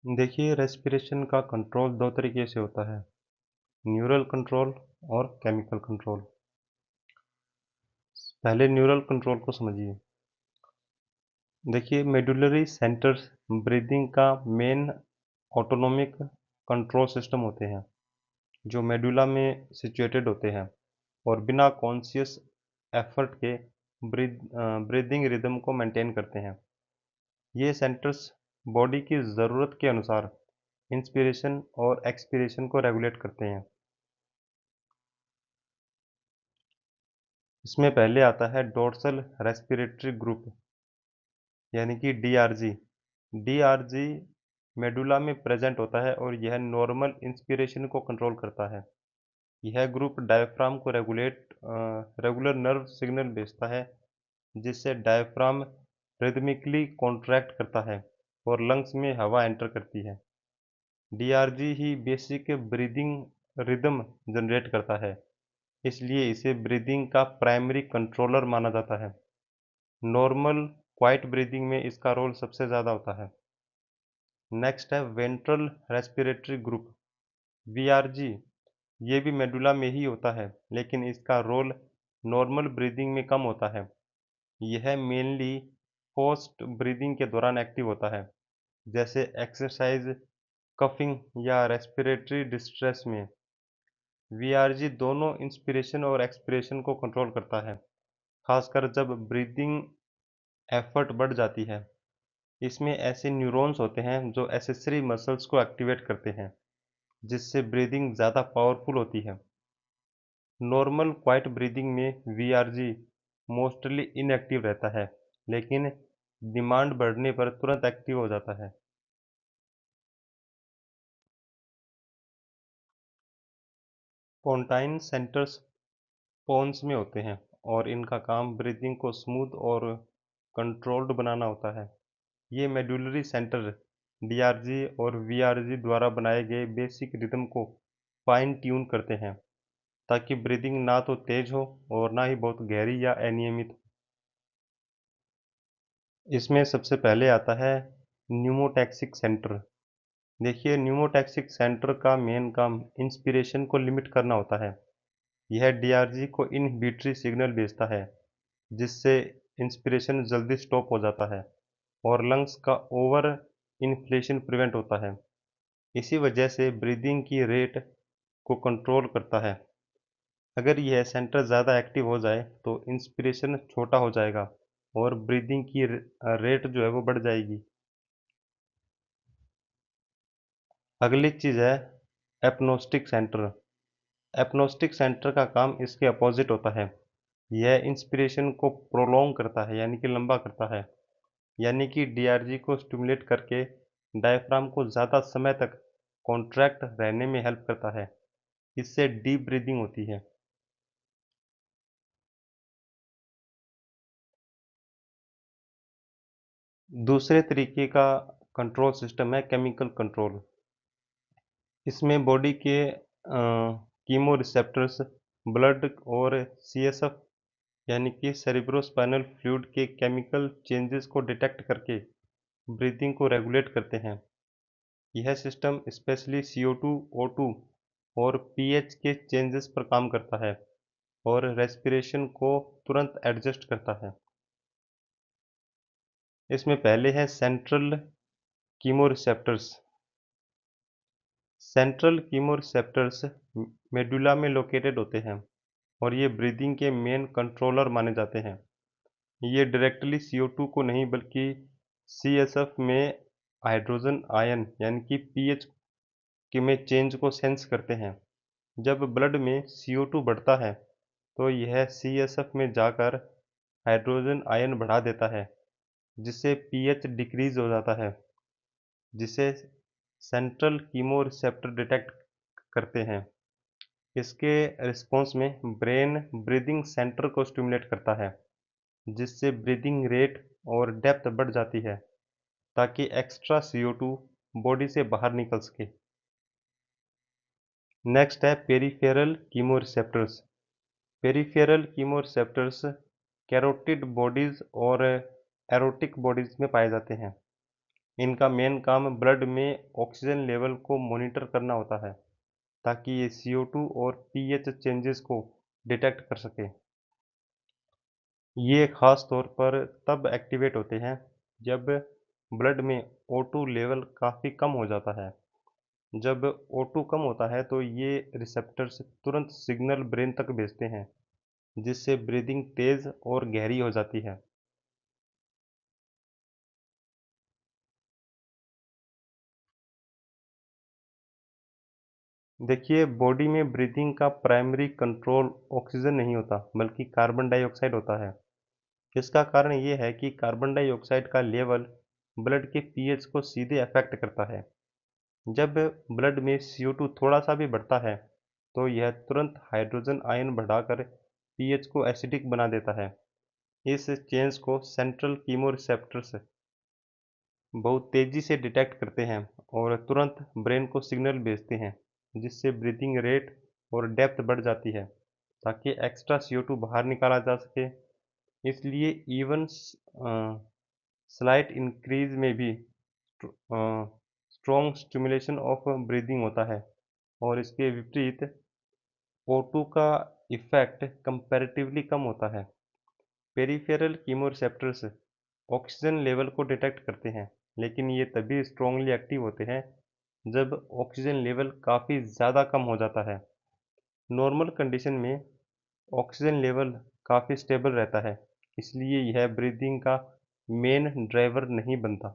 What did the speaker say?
देखिए रेस्पिरेशन का कंट्रोल दो तरीके से होता है। न्यूरल कंट्रोल और केमिकल कंट्रोल। पहले न्यूरल कंट्रोल को समझिए। देखिए मेडुलरी सेंटर्स ब्रीदिंग का मेन ऑटोनोमिक कंट्रोल सिस्टम होते हैं जो मेडुला में सिचुएटेड होते हैं और बिना कॉन्शियस एफर्ट के ब्रीदिंग रिदम को मेंटेन करते हैं। ये सेंटर्स बॉडी की ज़रूरत के अनुसार इंस्पिरेशन और एक्सपिरेशन को रेगुलेट करते हैं। इसमें पहले आता है डोर्सल रेस्पिरेटरी ग्रुप यानी कि डीआरजी। डीआरजी मेडुला में प्रेजेंट होता है और यह नॉर्मल इंस्पिरेशन को कंट्रोल करता है। यह ग्रुप डायफ्राम को रेगुलर नर्व सिग्नल भेजता है जिससे डायफ्राम रिदमिकली कॉन्ट्रैक्ट करता है और लंग्स में हवा एंटर करती है। डीआरजी ही बेसिक ब्रीदिंग रिदम जनरेट करता है, इसलिए इसे ब्रीदिंग का प्राइमरी कंट्रोलर माना जाता है। नॉर्मल क्वाइट ब्रीदिंग में इसका रोल सबसे ज़्यादा होता है। नेक्स्ट है वेंट्रल रेस्पिरेटरी ग्रुप वीआरजी। ये भी मेडुला में ही होता है लेकिन इसका रोल नॉर्मल ब्रीदिंग में कम होता है। यह मेनली फोर्स्ड ब्रीदिंग के दौरान एक्टिव होता है, जैसे एक्सरसाइज, कफिंग या रेस्पिरेटरी डिस्ट्रेस में। वीआरजी दोनों इंस्पिरेशन और एक्सपिरेशन को कंट्रोल करता है, खासकर जब ब्रीदिंग एफर्ट बढ़ जाती है। इसमें ऐसे न्यूरॉन्स होते हैं जो एसेसरी मसल्स को एक्टिवेट करते हैं, जिससे ब्रीदिंग ज़्यादा पावरफुल होती है। नॉर्मल क्वाइट ब्रीदिंग में वीआरजी मोस्टली इनएक्टिव रहता है, लेकिन डिमांड बढ़ने पर तुरंत एक्टिव हो जाता है। पोंटाइन सेंटर्स पोन्स में होते हैं और इनका काम ब्रीदिंग को स्मूथ और कंट्रोल्ड बनाना होता है। ये मेडुलरी सेंटर डीआरजी और वीआरजी द्वारा बनाए गए बेसिक रिदम को फाइन ट्यून करते हैं ताकि ब्रीदिंग ना तो तेज हो और ना ही बहुत गहरी या अनियमित हो। इसमें सबसे पहले आता है न्यूमोटैक्सिक सेंटर। देखिए न्यूमोटैक्सिक सेंटर का मेन काम इंस्पिरेशन को लिमिट करना होता है। यह डीआरजी को इनहिबिटरी सिग्नल भेजता है जिससे इंस्पिरेशन जल्दी स्टॉप हो जाता है और लंग्स का ओवर इन्फ्लेशन प्रिवेंट होता है। इसी वजह से ब्रीदिंग की रेट को कंट्रोल करता है। अगर यह सेंटर ज़्यादा एक्टिव हो जाए तो इंस्पिरेशन छोटा हो जाएगा और ब्रीदिंग की रेट जो है वो बढ़ जाएगी। अगली चीज़ है एपनोस्टिक सेंटर। एपनोस्टिक सेंटर का काम इसके अपोजिट होता है। यह इंस्पिरेशन को प्रोलॉन्ग करता है यानी कि लंबा करता है, यानी कि डीआरजी को स्टिमुलेट करके डायफ्राम को ज़्यादा समय तक कॉन्ट्रैक्ट रहने में हेल्प करता है। इससे डीप ब्रीदिंग होती है। दूसरे तरीके का कंट्रोल सिस्टम है केमिकल कंट्रोल। इसमें बॉडी के कीमो रिसेप्टर्स ब्लड और सीएसएफ यानी कि सेरिब्रोस्पाइनल फ्लूइड के केमिकल चेंजेस को डिटेक्ट करके ब्रीदिंग को रेगुलेट करते हैं। यह सिस्टम स्पेशली CO2, O2 और पीएच के चेंजेस पर काम करता है और रेस्पिरेशन को तुरंत एडजस्ट करता है। इसमें पहले है central chemoreceptors. Central chemoreceptors medulla में लोकेटेड होते हैं और ये ब्रीदिंग के मेन कंट्रोलर माने जाते हैं। ये डायरेक्टली CO2 को नहीं बल्कि CSF में हाइड्रोजन आयन यानी कि पीएच के में चेंज को सेंस करते हैं। जब ब्लड में CO2 बढ़ता है तो यह CSF में जाकर हाइड्रोजन आयन बढ़ा देता है जिससे पीएच डिक्रीज हो जाता है, जिसे सेंट्रल कीमोरिसेप्टर डिटेक्ट करते हैं। इसके रिस्पॉन्स में ब्रेन ब्रीदिंग सेंटर को स्टिमुलेट करता है जिससे ब्रीदिंग रेट और डेप्थ बढ़ जाती है ताकि एक्स्ट्रा CO2 बॉडी से बाहर निकल सके। नेक्स्ट है peripheral chemoreceptors. Peripheral chemoreceptors carotid bodies और एरोटिक बॉडीज में पाए जाते हैं। इनका मेन काम ब्लड में ऑक्सीजन लेवल को मॉनिटर करना होता है ताकि ये CO2 और पीएच चेंजेस को डिटेक्ट कर सके। ये खास तौर पर तब एक्टिवेट होते हैं जब ब्लड में O2 लेवल काफ़ी कम हो जाता है। जब O2 कम होता है तो ये रिसेप्टर्स तुरंत सिग्नल ब्रेन तक भेजते हैं, जिससे ब्रीदिंग तेज़ और गहरी हो जाती है। देखिए, बॉडी में ब्रीदिंग का प्राइमरी कंट्रोल ऑक्सीजन नहीं होता, बल्कि कार्बन डाइऑक्साइड होता है। इसका कारण ये है कि कार्बन डाइऑक्साइड का लेवल ब्लड के पीएच को सीधे अफेक्ट करता है। जब ब्लड में CO2 थोड़ा सा भी बढ़ता है, तो यह तुरंत हाइड्रोजन आयन बढ़ाकर पीएच को एसिडिक बना देता है। इस चेंज को सेंट्रल कीमोरिसेप्टर्स बहुत तेज़ी से डिटेक्ट करते हैं और तुरंत ब्रेन को सिग्नल भेजते हैं, जिससे ब्रीथिंग रेट और डेप्थ बढ़ जाती है ताकि एक्स्ट्रा CO2 बाहर निकाला जा सके। इसलिए इवन स्लाइट इंक्रीज में भी स्ट्रॉन्ग स्टिमुलेशन ऑफ ब्रीदिंग होता है और इसके विपरीत O2 का इफेक्ट कंपैरेटिवली कम होता है। पेरिफेरल कीमोरिसेप्टर्स ऑक्सीजन लेवल को डिटेक्ट करते हैं, लेकिन ये तभी स्ट्रांगली एक्टिव होते हैं जब ऑक्सीजन लेवल काफ़ी ज़्यादा कम हो जाता है। नॉर्मल कंडीशन में ऑक्सीजन लेवल काफ़ी स्टेबल रहता है, इसलिए यह ब्रीदिंग का मेन ड्राइवर नहीं बनता।